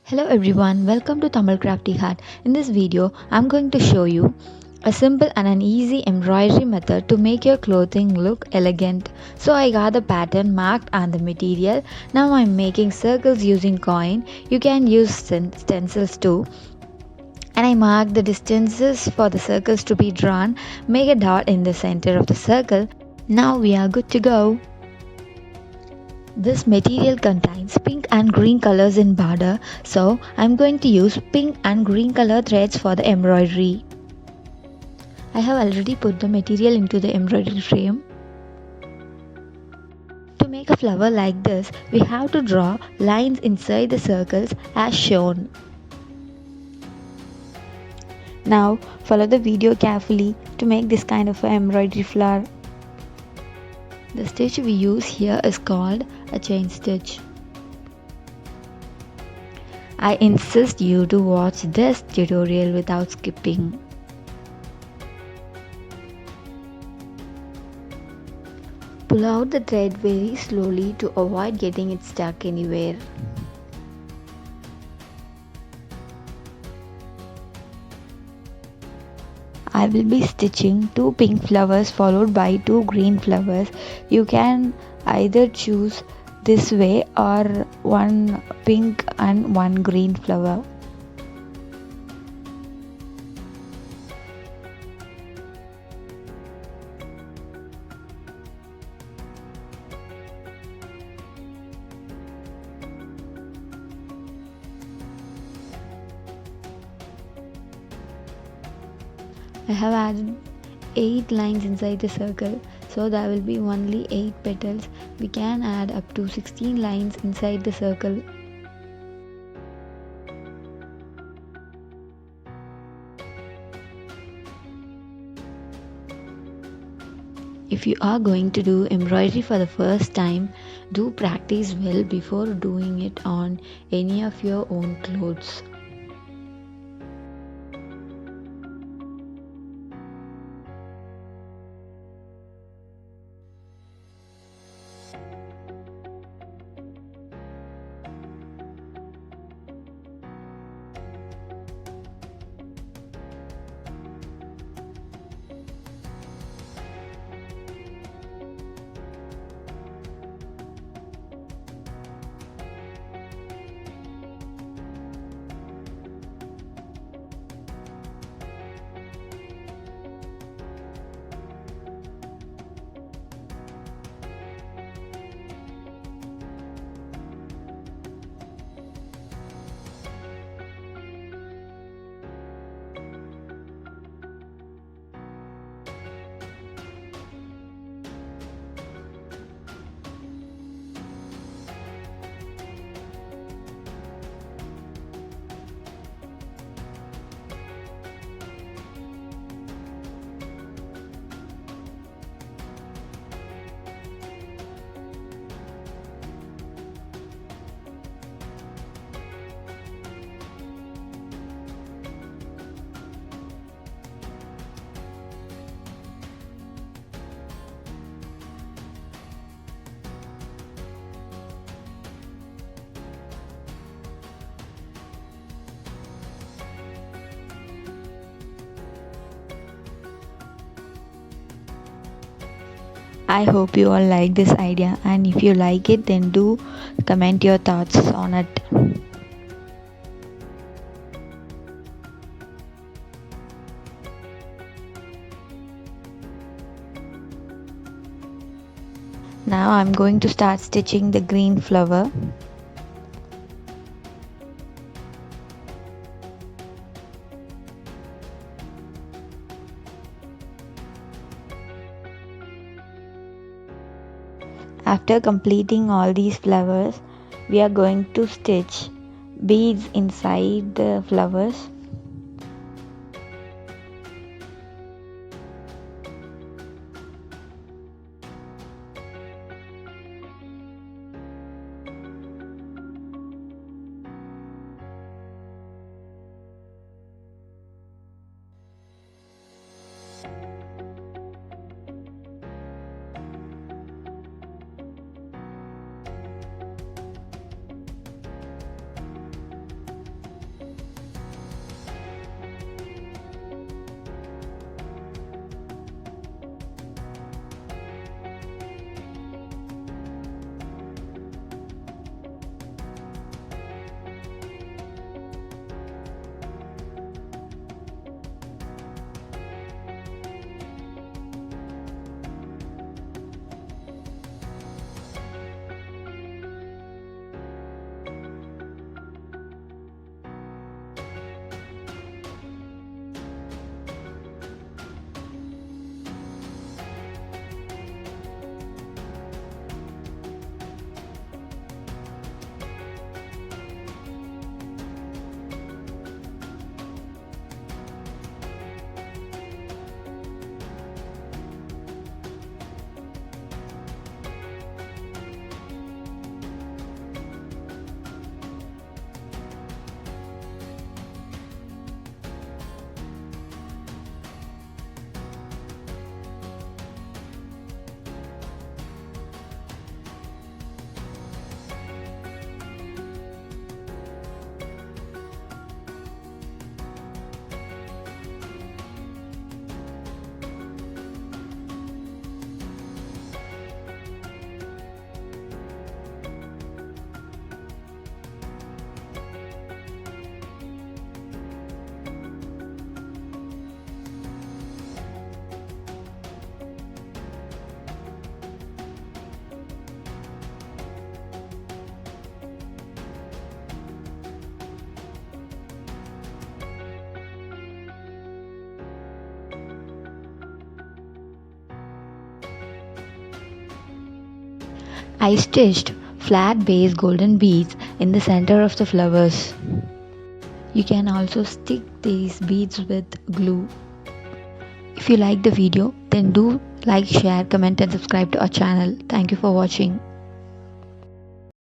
Hello everyone, welcome to Tamil Crafty Hat. In this video, I'm going to show you a simple and an easy embroidery method to make your clothing look elegant. So I got the pattern marked and the material. Now I'm making circles using coin. You can use stencils too. And I mark the distances for the circles to be drawn. Make a dot in the center of the circle. Now we are good to go. This material contains pink and green colors in border, so I'm going to use pink and green color threads for the embroidery. I have already put the material into the embroidery frame. To make a flower like this, we have to draw lines inside the circles as shown. Now follow the video carefully to make this kind of an embroidery flower. The stitch we use here is called a chain stitch. I insist you to watch this tutorial without skipping. Pull out the thread very slowly to avoid getting it stuck anywhere. I will be stitching 2 pink flowers followed by 2 green flowers. You can either choose this way or 1 pink and 1 green flower. I have added 8 lines inside the circle, so there will be only 8 petals. We can add up to 16 lines inside the circle. If you are going to do embroidery for the first time, do practice well before doing it on any of your own clothes. I hope you all like this idea, and if you like it, then do comment your thoughts on it. Now I'm going to start stitching the green flower. After completing all these flowers, we are going to stitch beads inside the flowers. I stitched flat base golden beads in the center of the flowers. You can also stick these beads with glue. If you like the video, then do like, share, comment and subscribe to our channel. Thank you for watching.